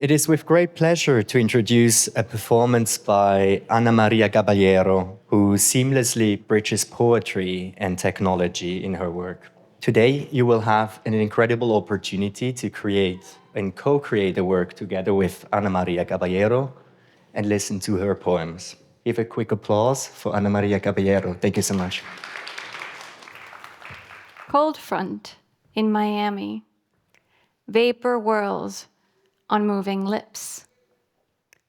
It is with great pleasure to introduce a performance by Ana Maria Caballero, who seamlessly bridges poetry and technology in her work. Today, you will have an incredible opportunity to create and co-create a work together with Ana Maria Caballero and listen to her poems. Give a quick applause for Ana Maria Caballero. Thank you so much. Cold front in Miami. Vapor whirls on moving lips.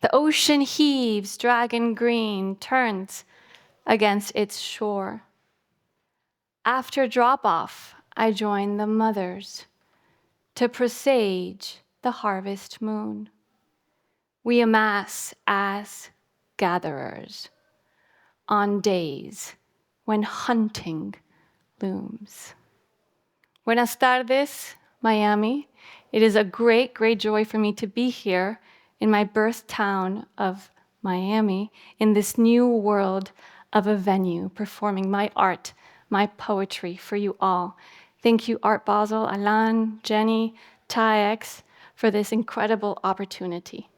The ocean heaves, dragon green turns against its shore. After drop-off, I join the mothers to presage the harvest moon. We amass as gatherers on days when hunting looms. Buenas tardes, Miami. It is a great, great joy for me to be here in my birth town of Miami, in this new world of a venue, performing my art, my poetry for you all. Thank you, Art Basel, Alan, Jenny, TAIX, for this incredible opportunity.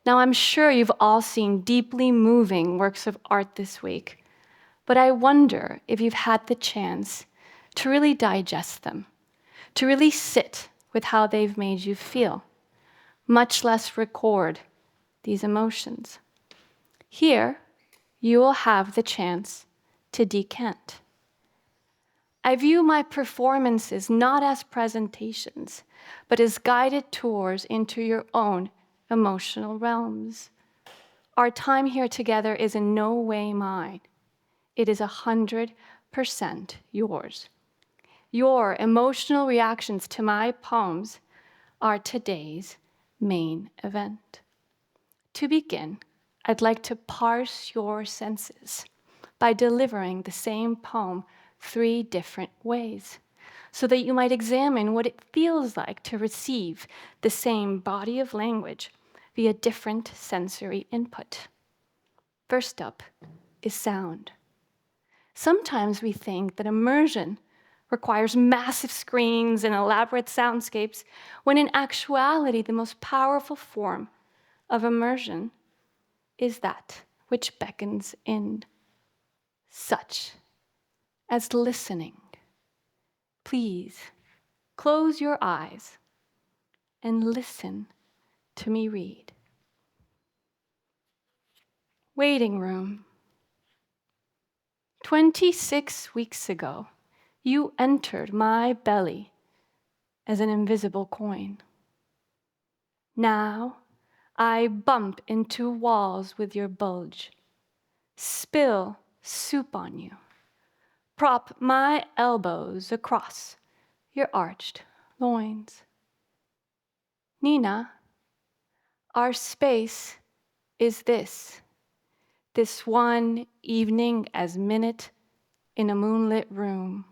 Now, I'm sure you've all seen deeply moving works of art this week, but I wonder if you've had the chance to really digest them, to really sit with how they've made you feel, much less record these emotions. Here, you will have the chance to decant. I view my performances not as presentations, but as guided tours into your own emotional realms. Our time here together is in no way mine. It is 100% yours. Your emotional reactions to my poems are today's main event. To begin, I'd like to parse your senses by delivering the same poem 3 different ways, so that you might examine what it feels like to receive the same body of language via different sensory input. First up is sound. Sometimes we think that immersion requires massive screens and elaborate soundscapes, when in actuality, the most powerful form of immersion is that which beckons in, such as listening. Please close your eyes and listen to me read. Waiting room. 26 weeks ago, you entered my belly as an invisible coin. Now, I bump into walls with your bulge, spill soup on you, prop my elbows across your arched loins. Nina, our space is this one evening as minute in a moonlit room.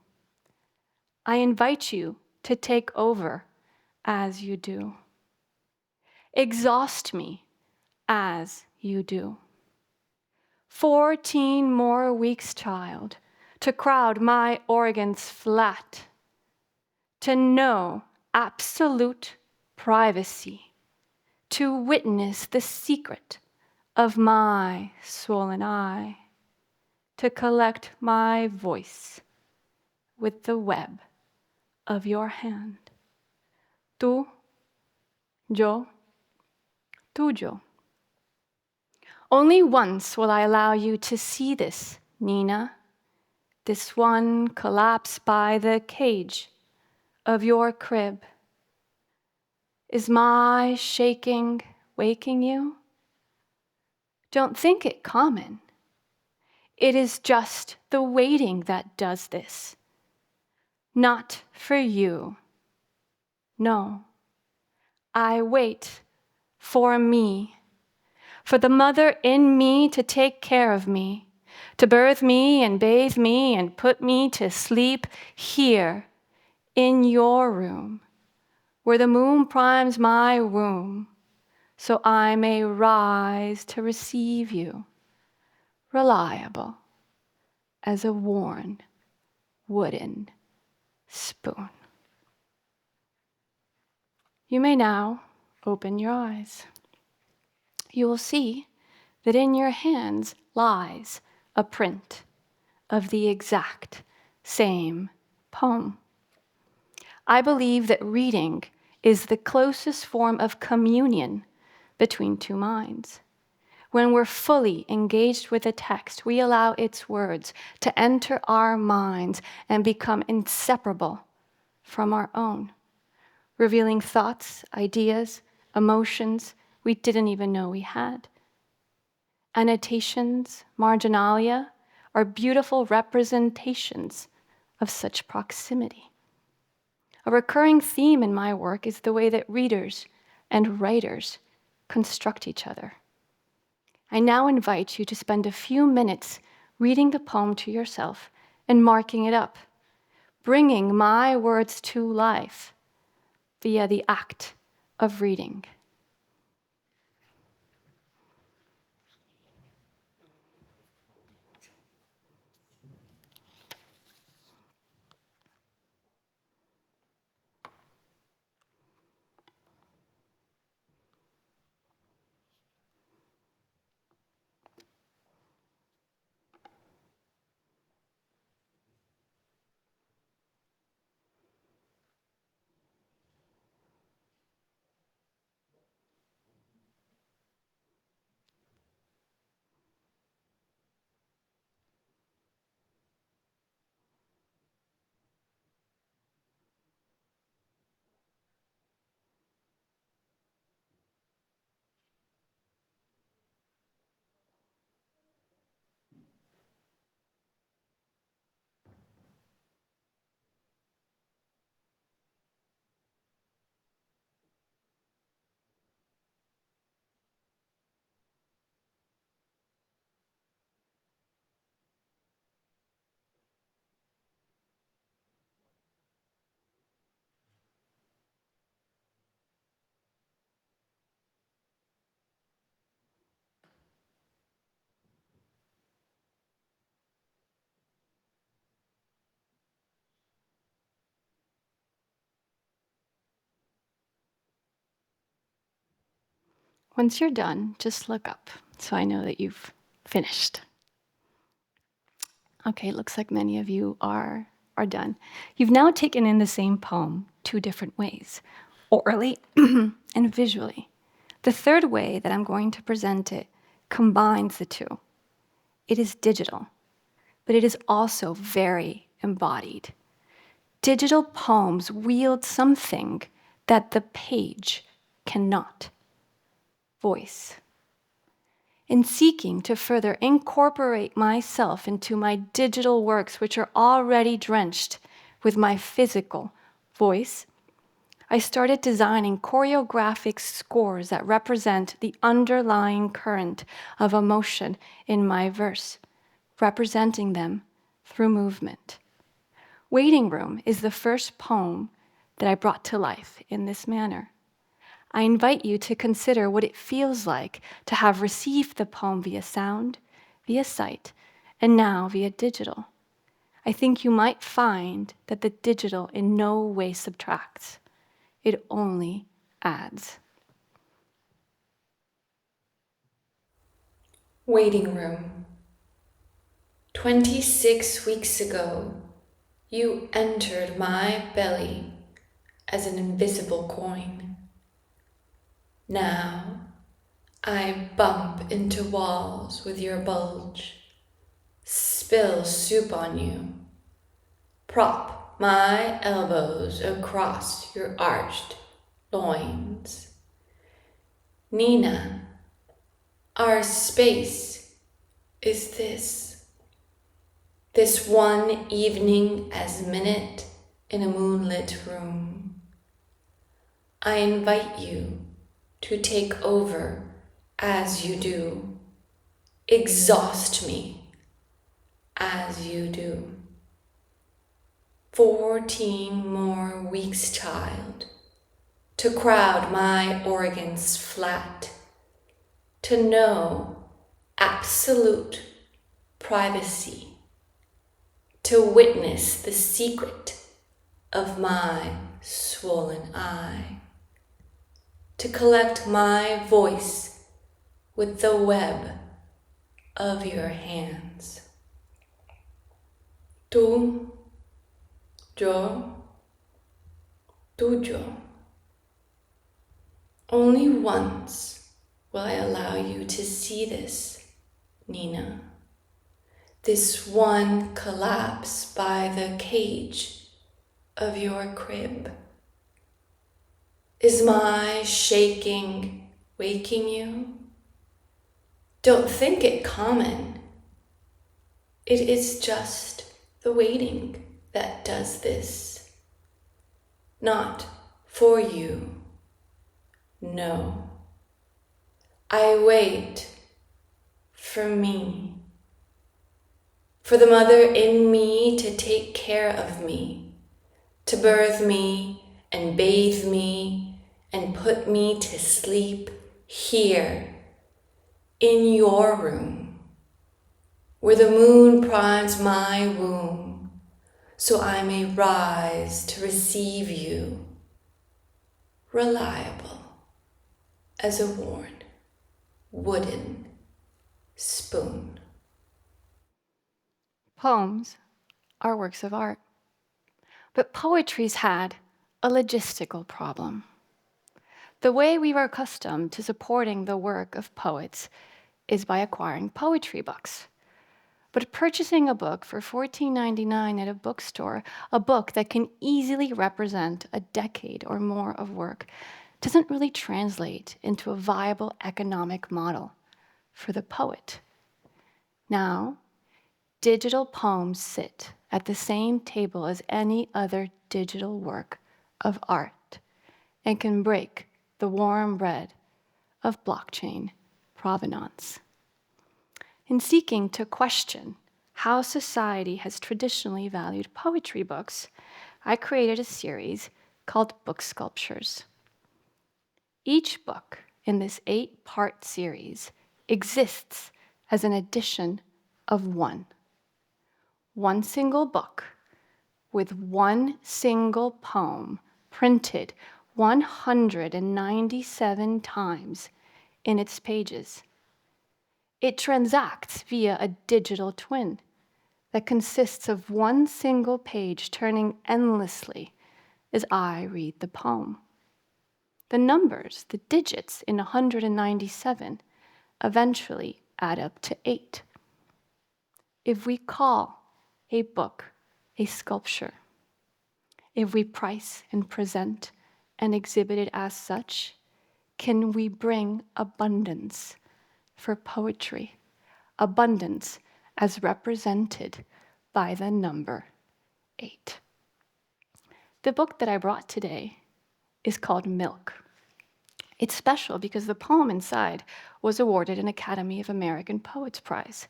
I invite you to take over as you do. Exhaust me as you do. 14 more weeks, child, to crowd my organs flat, to know absolute privacy, to witness the secret of my swollen eye, to collect my voice with the web of your hand. Tú, yo, tuyo. Only once will I allow you to see this, Nina, this one collapse by the cage of your crib. Is my shaking waking you? Don't think it common. It is just the waiting that does this. Not for you. No. I wait for me, for the mother in me to take care of me, to birth me and bathe me and put me to sleep here in your room, where the moon primes my womb, so I may rise to receive you, reliable as a worn wooden spoon. You may now Open your eyes. You will see that in your hands lies a print of the exact same poem. I believe that reading is the closest form of communion between two minds. When we're fully engaged with a text, we allow its words to enter our minds and become inseparable from our own, revealing thoughts, ideas, emotions we didn't even know we had. Annotations, marginalia, are beautiful representations of such proximity. A recurring theme in my work is the way that readers and writers construct each other. I now invite you to spend a few minutes reading the poem to yourself and marking it up, bringing my words to life via the act of reading. Once you're done, just look up so I know that you've finished. Okay, it looks like many of you are done. You've now taken in the same poem two different ways, orally and visually. The third way that I'm going to present it combines the two. It is digital, but it is also very embodied. Digital poems wield something that the page cannot: voice. In seeking to further incorporate myself into my digital works, which are already drenched with my physical voice, I started designing choreographic scores that represent the underlying current of emotion in my verse, representing them through movement. Waiting Room is the first poem that I brought to life in this manner. I invite you to consider what it feels like to have received the poem via sound, via sight, and now via digital. I think you might find that the digital in no way subtracts. It only adds. Waiting room. 26 weeks ago, you entered my belly as an invisible coin. Now, I bump into walls with your bulge, spill soup on you, prop my elbows across your arched loins. Nina, our space is this one evening as minute in a moonlit room. I invite you to take over as you do. Exhaust me as you do. 14 more weeks, child, to crowd my organs flat, to know absolute privacy, to witness the secret of my swollen eye. to collect my voice with the web of your hands. Tú, yo, tuyo. Only once will I allow you to see this, Nina. This one collapse by the cage of your crib. Is my shaking waking you? Don't think it common. It is just the waiting that does this. Not for you. No. I wait for me. For the mother in me to take care of me, to birth me and bathe me and put me to sleep here in your room, where the moon primes my womb, so I may rise to receive you, reliable as a worn wooden spoon. Poems are works of art, but poetry's had a logistical problem. The way we were accustomed to supporting the work of poets is by acquiring poetry books. But purchasing a book for $14.99 at a bookstore, a book that can easily represent a decade or more of work, doesn't really translate into a viable economic model for the poet. Now, digital poems sit at the same table as any other digital work of art and can break the warm bread of blockchain provenance. In seeking to question how society has traditionally valued poetry books, I created a series called Book Sculptures. Each book in this 8-part series exists as an edition of one. One single book with one single poem printed 197 times in its pages. It transacts via a digital twin that consists of one single page turning endlessly as I read the poem. The numbers, the digits in 197, eventually add up to 8. If we call a book a sculpture, if we price and present and exhibit it as such, can we bring abundance for poetry? Abundance as represented by the number 8. The book that I brought today is called Milk. It's special because the poem inside was awarded an Academy of American Poets Prize.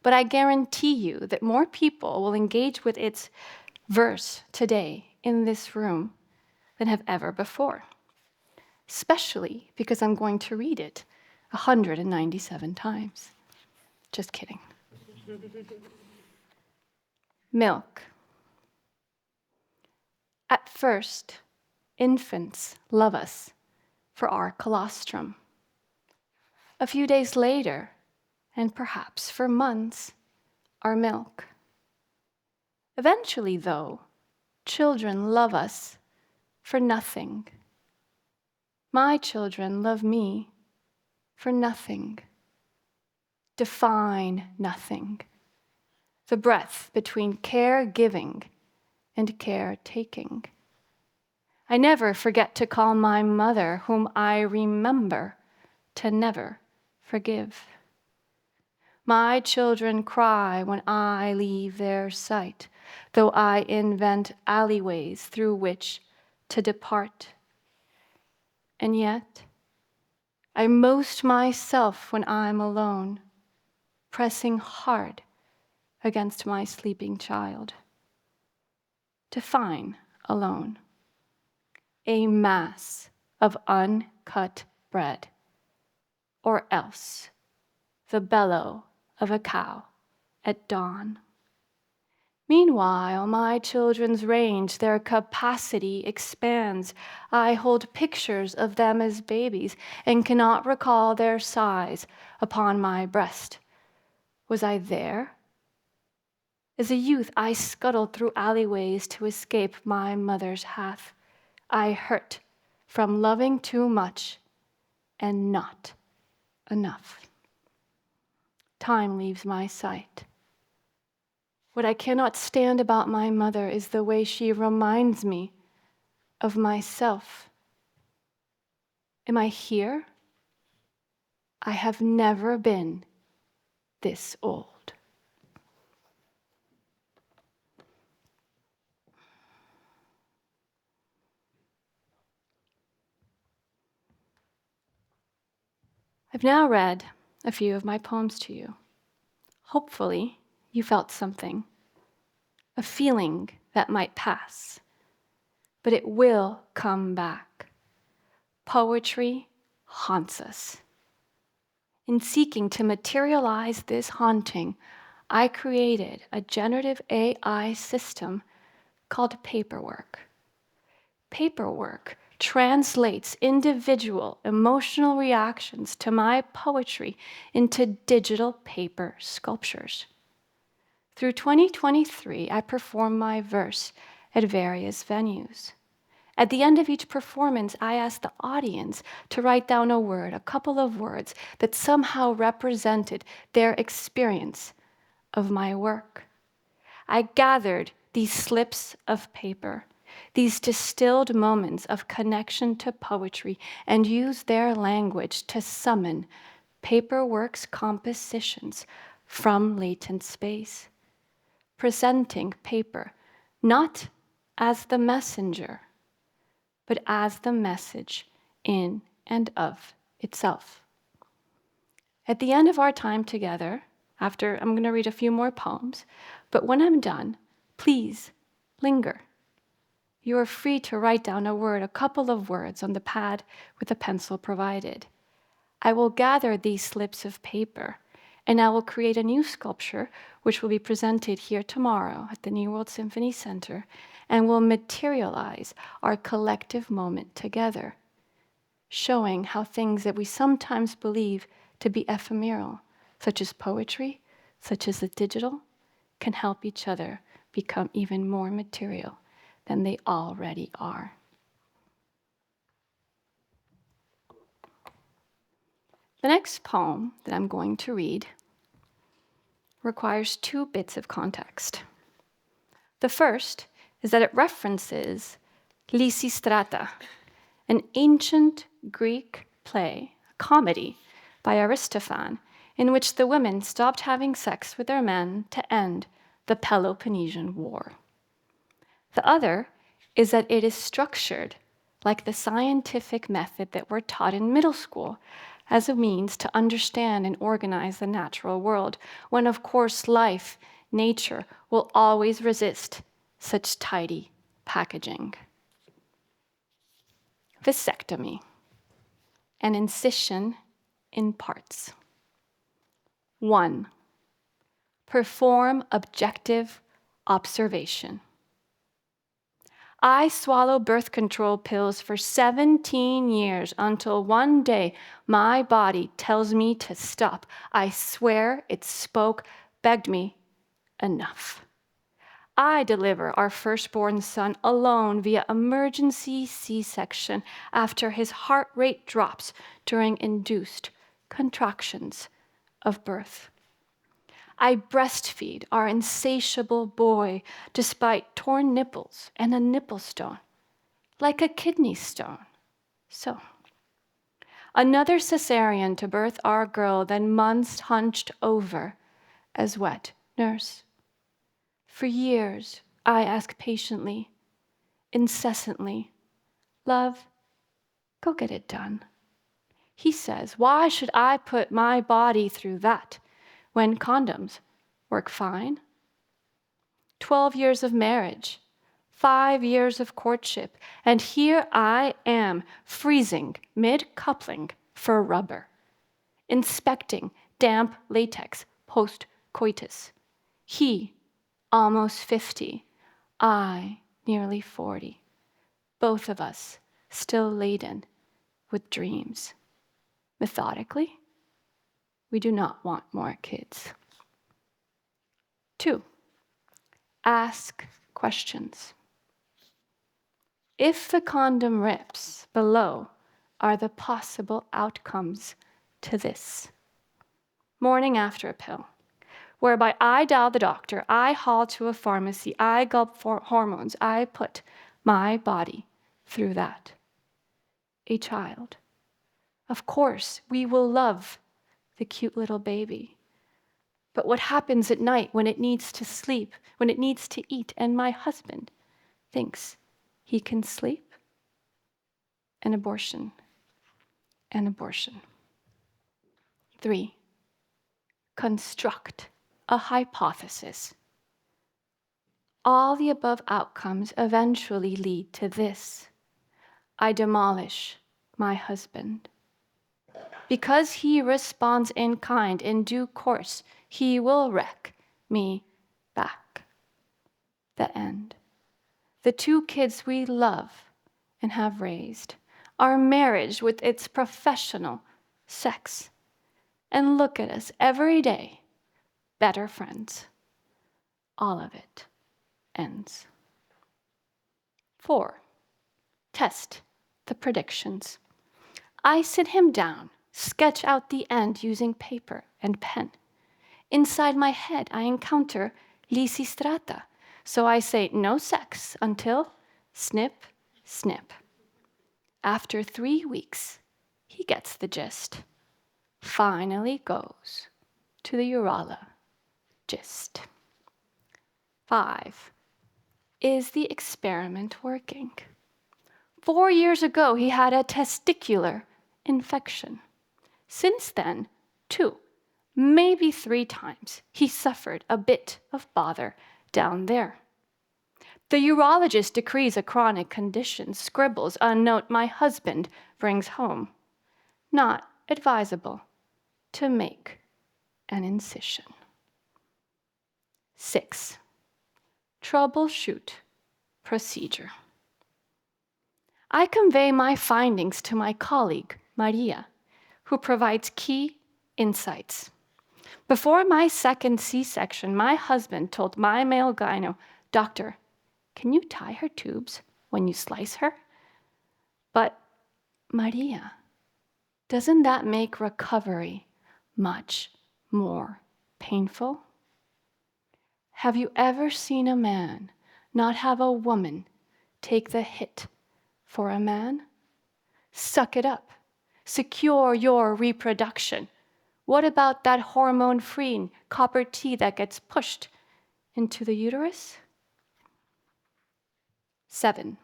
But I guarantee you that more people will engage with its verse today in this room than have ever before, especially because I'm going to read it 197 times. Just kidding. Milk. At first, infants love us for our colostrum. A few days later, and perhaps for months, our milk. Eventually, though, children love us for nothing. My children love me for nothing. Define nothing. The breadth between care-giving and care-taking. I never forget to call my mother, whom I remember to never forgive. My children cry when I leave their sight, though I invent alleyways through which to depart. And yet, I most myself when I'm alone, pressing hard against my sleeping child. Define alone. A mass of uncut bread, or else the bellow of a cow at dawn. Meanwhile, my children's range, their capacity expands. I hold pictures of them as babies and cannot recall their size upon my breast. Was I there? As a youth, I scuttled through alleyways to escape my mother's hath. I hurt from loving too much and not enough. Time leaves my sight. What I cannot stand about my mother is the way she reminds me of myself. Am I here? I have never been this old. I've now read a few of my poems to you. Hopefully, you felt something, a feeling that might pass, but it will come back. Poetry haunts us. In seeking to materialize this haunting, I created a generative AI system called Paperwork. Paperwork translates individual emotional reactions to my poetry into digital paper sculptures. Through 2023, I perform my verse at various venues. At the end of each performance, I ask the audience to write down a word, a couple of words that somehow represented their experience of my work. I gathered these slips of paper, these distilled moments of connection to poetry, and used their language to summon Paperwork's compositions from latent space, presenting paper not as the messenger, but as the message in and of itself. At the end of our time together, after I'm going to read a few more poems, but when I'm done, please linger. You are free to write down a word, a couple of words on the pad with a pencil provided. I will gather these slips of paper and I will create a new sculpture which will be presented here tomorrow at the New World Symphony Center and will materialize our collective moment together, showing how things that we sometimes believe to be ephemeral, such as poetry, such as the digital, can help each other become even more material than they already are. The next poem that I'm going to read requires 2 bits of context. The first is that it references Lysistrata, an ancient Greek play, a comedy by Aristophanes, in which the women stopped having sex with their men to end the Peloponnesian War. The other is that it is structured like the scientific method that we're taught in middle school as a means to understand and organize the natural world, when of course life, nature, will always resist such tidy packaging. Vasectomy, an incision in parts. 1. Perform objective observation. I swallow birth control pills for 17 years until one day my body tells me to stop. I swear it spoke, begged me, enough. I deliver our firstborn son alone via emergency C-section after his heart rate drops during induced contractions of birth. I breastfeed our insatiable boy despite torn nipples and a nipple stone, like a kidney stone. So, another cesarean to birth our girl, then months hunched over as wet nurse. For years, I ask patiently, incessantly, love, go get it done. He says, why should I put my body through that when condoms work fine? 12 years of marriage, 5 years of courtship, and here I am freezing mid-coupling for rubber, inspecting damp latex post-coitus. He almost 50, I nearly 40. Both of us still laden with dreams. Methodically, we do not want more kids. 2, ask questions. If the condom rips, below are the possible outcomes to this. Morning after a pill, whereby I dial the doctor, I haul to a pharmacy, I gulp for hormones, I put my body through that. A child. Of course, we will love the cute little baby. But what happens at night when it needs to sleep, when it needs to eat, and my husband thinks he can sleep? An abortion. An abortion. 3, construct a hypothesis. All the above outcomes eventually lead to this. I demolish my husband. Because he responds in kind, in due course, he will wreck me back. The end. The 2 kids we love and have raised, our marriage with its professional sex, and look at us every day, better friends. All of it ends. 4, test the predictions. I sit him down, sketch out the end using paper and pen. Inside my head, I encounter Lysistrata. So I say no sex until snip, snip. After 3 weeks, he gets the gist. Finally goes to the urologist. 5, is the experiment working? 4 years ago, he had a testicular infection. Since then, 2, maybe 3 times, he suffered a bit of bother down there. The urologist decrees a chronic condition, scribbles a note my husband brings home. Not advisable to make an incision. 6, troubleshoot procedure. I convey my findings to my colleague, Maria, who provides key insights. Before my second C-section, my husband told my male gyno, "Doctor, can you tie her tubes when you slice her?" But Maria, doesn't that make recovery much more painful? Have you ever seen a man not have a woman take the hit for a man? Suck it up. Secure your reproduction. What about that hormone-free copper T that gets pushed into the uterus? 7,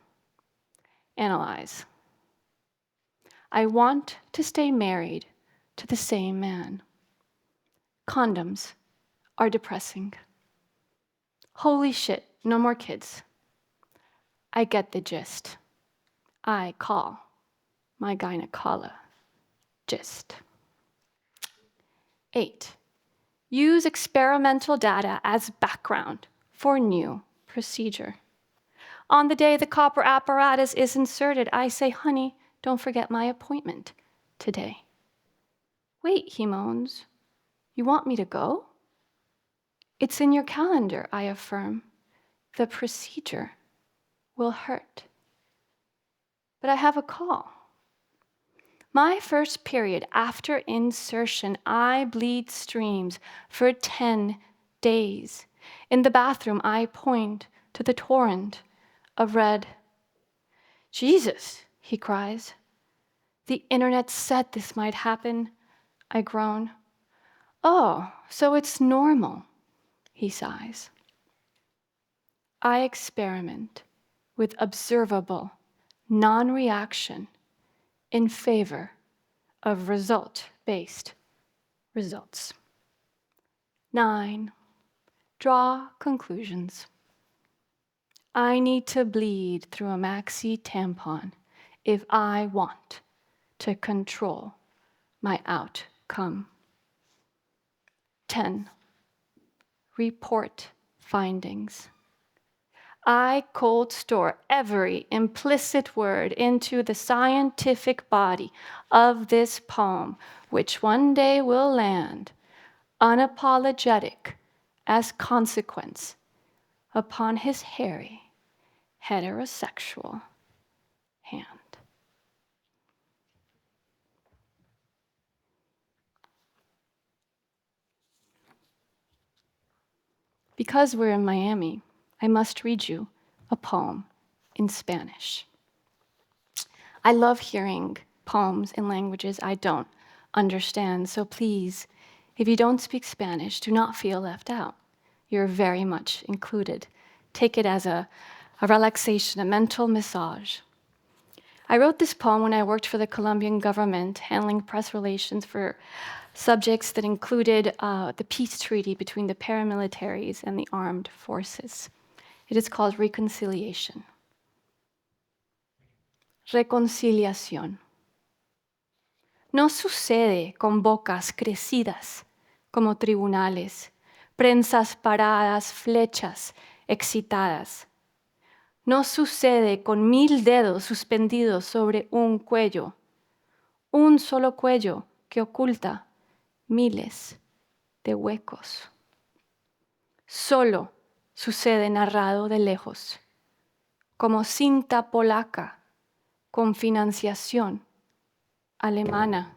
analyze. I want to stay married to the same man. Condoms are depressing. Holy shit, no more kids. I get the gist. I call my gynecologist. 8, use experimental data as background for new procedure. On the day the copper apparatus is inserted, I say, "Honey, don't forget my appointment today." "Wait," he moans, "you want me to go?" "It's in your calendar," I affirm. "The procedure will hurt." But I have a call. My first period after insertion, I bleed streams for 10 days. In the bathroom, I point to the torrent of red. "Jesus," he cries. "The internet said this might happen," I groan. "Oh, so it's normal," he sighs. I experiment with observable non-reaction in favor of result-based results. 9, draw conclusions. I need to bleed through a maxi tampon if I want to control my outcome. 10, report findings. I cold store every implicit word into the scientific body of this poem, which one day will land, unapologetic as consequence, upon his hairy, heterosexual hand. Because we're in Miami, I must read you a poem in Spanish. I love hearing poems in languages I don't understand, so please, if you don't speak Spanish, do not feel left out. You're very much included. Take it as a relaxation, a mental massage. I wrote this poem when I worked for the Colombian government, handling press relations for subjects that included the peace treaty between the paramilitaries and the armed forces. It is called Reconciliation. Reconciliación. No sucede con bocas crecidas como tribunales, prensas paradas, flechas excitadas. No sucede con 1000 dedos suspendidos sobre un cuello, un solo cuello que oculta miles de huecos. Solo sucede narrado de lejos, como cinta polaca con financiación alemana.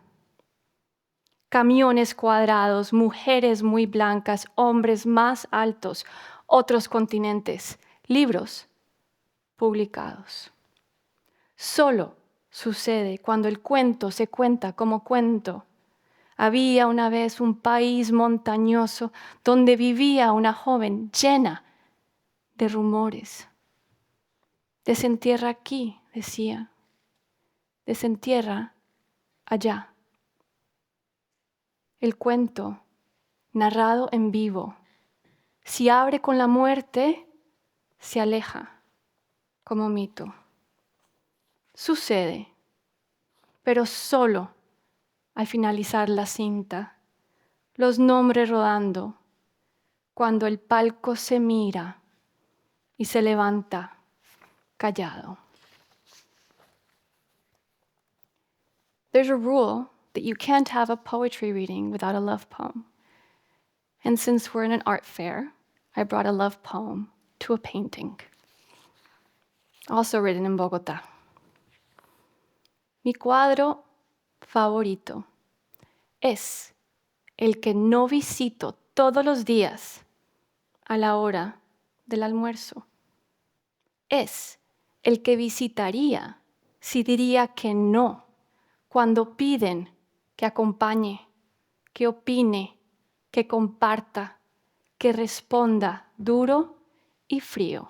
Camiones cuadrados, mujeres muy blancas, hombres más altos, otros continentes, libros publicados. Solo sucede cuando el cuento se cuenta como cuento. Había una vez un país montañoso donde vivía una joven llena de rumores. Desentierra aquí, decía. Desentierra allá. El cuento, narrado en vivo, si abre con la muerte, se aleja como mito. Sucede, pero solo al finalizar la cinta, los nombres rodando, cuando el palco se mira y se levanta callado. There's a rule that you can't have a poetry reading without a love poem. And since we're in an art fair, I brought a love poem to a painting, also written in Bogotá. Mi cuadro favorito es el que no visito todos los días a la hora del almuerzo. Es el que visitaría si diría que no cuando piden que acompañe, que opine, que comparta, que responda duro y frío,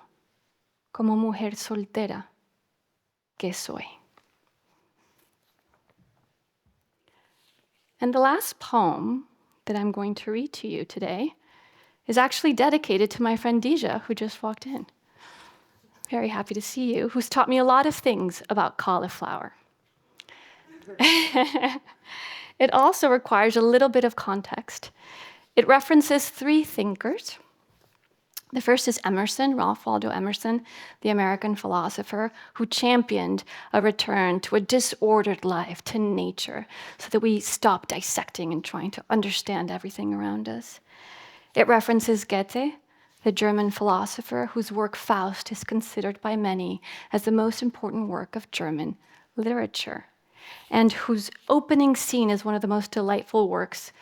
como mujer soltera que soy. And the last poem that I'm going to read to you today is actually dedicated to my friend Deja, who just walked in. Very happy to see you, who's taught me a lot of things about cauliflower. It also requires a little bit of context. It references 3 thinkers. The first is Emerson, Ralph Waldo Emerson, the American philosopher who championed a return to a disordered life, to nature, so that we stop dissecting and trying to understand everything around us. It references Goethe, the German philosopher whose work Faust is considered by many as the most important work of German literature, and whose opening scene is one of the most delightful works,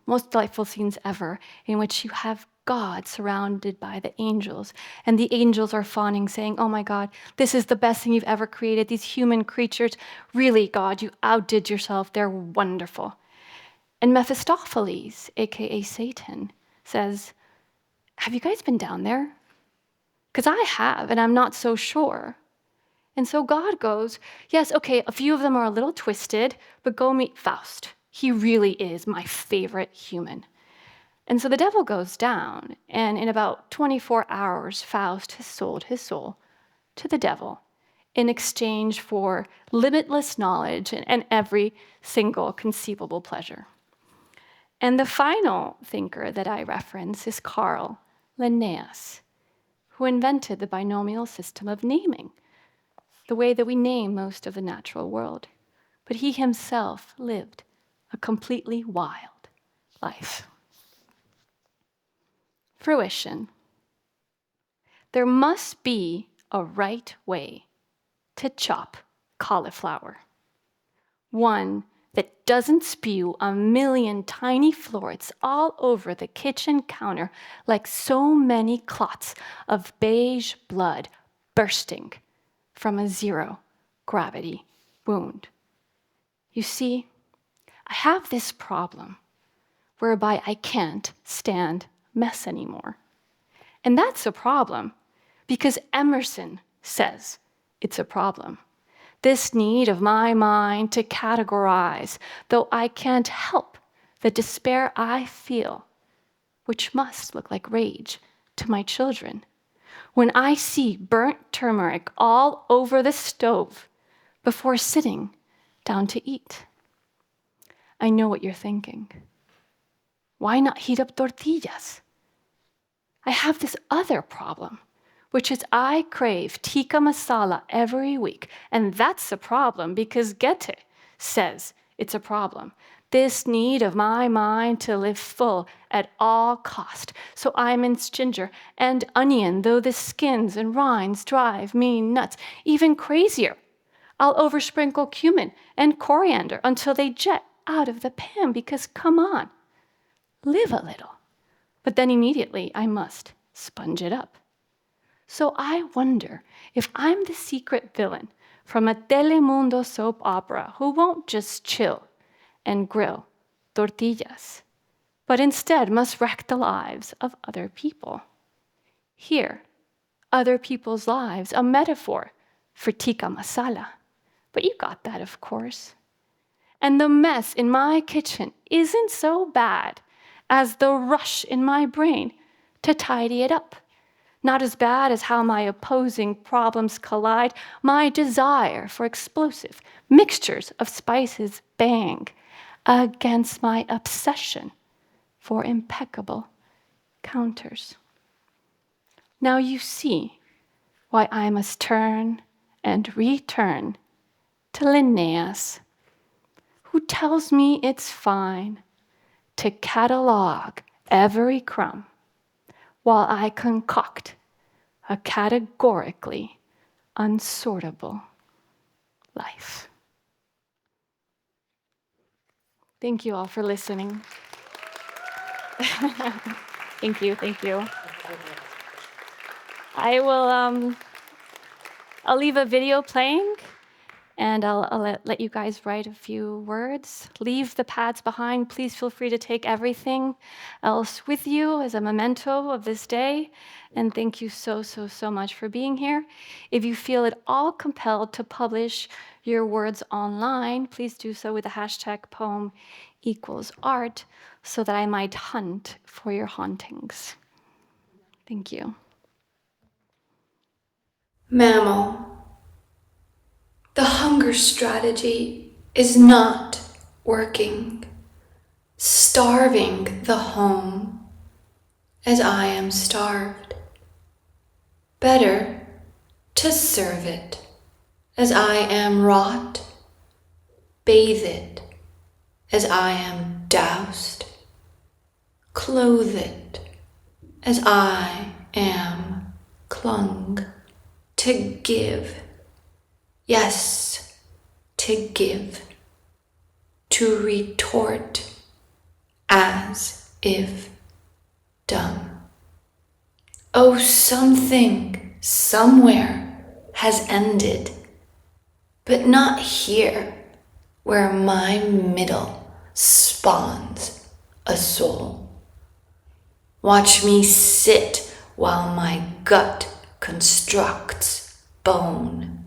most delightful scenes ever, in which you have God surrounded by the angels, and the angels are fawning, saying, "Oh my God, this is the best thing you've ever created. These human creatures, really, God, you outdid yourself. They're wonderful." And Mephistopheles, aka Satan, says, "Have you guys been down there? Because I have, and I'm not so sure." And so God goes, "Yes, okay, a few of them are a little twisted, but go meet Faust. He really is my favorite human." And so the devil goes down, and in about 24 hours, Faust has sold his soul to the devil in exchange for limitless knowledge and every single conceivable pleasure. And the final thinker that I reference is Carl Linnaeus, who invented the binomial system of naming, the way that we name most of the natural world. But he himself lived a completely wild life. Fruition. There must be a right way to chop cauliflower. One that doesn't spew a million tiny florets all over the kitchen counter like so many clots of beige blood bursting from a zero-gravity wound. You see, I have this problem whereby I can't stand mess anymore. And that's a problem because Emerson says it's a problem. This need of my mind to categorize, though I can't help the despair I feel, which must look like rage to my children, when I see burnt turmeric all over the stove before sitting down to eat. I know what you're thinking. Why not heat up tortillas? I have this other problem, which is I crave tikka masala every week. And that's a problem because Goethe says it's a problem. This need of my mind to live full at all cost. So I mince ginger and onion, though the skins and rinds drive me nuts. Even crazier, I'll oversprinkle cumin and coriander until they jet out of the pan because, come on, live a little. But then immediately I must sponge it up. So I wonder if I'm the secret villain from a Telemundo soap opera who won't just chill and grill tortillas, but instead must wreck the lives of other people. Here, other people's lives, a metaphor for tikka masala. But you got that, of course. And the mess in my kitchen isn't so bad as the rush in my brain to tidy it up. Not as bad as how my opposing problems collide, my desire for explosive mixtures of spices bang against my obsession for impeccable counters. Now you see why I must turn and return to Linnaeus, who tells me it's fine to catalog every crumb while I concoct a categorically unsortable life. Thank you all for listening. Thank you. I'll leave a video playing, and I'll let you guys write a few words. Leave the pads behind. Please feel free to take everything else with you as a memento of this day. And thank you so much for being here. If you feel at all compelled to publish your words online, please do so with the hashtag poem=art so that I might hunt for your hauntings. Thank you. Mammal. The hunger strategy is not working. Starving the home as I am starved. Better to serve it as I am wrought. Bathe it as I am doused. Clothe it as I am clung. To give. Yes, to give, to retort as if done. Oh, something somewhere has ended, but not here where my middle spawns a soul. Watch me sit while my gut constructs bone.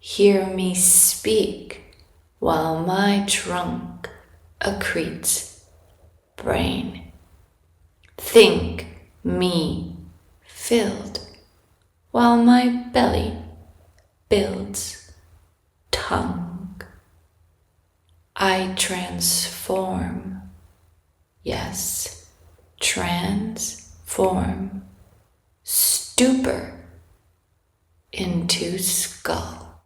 Hear me speak while my trunk accretes brain. Think me filled while my belly builds tongue. I transform, yes, transform stupor into skull.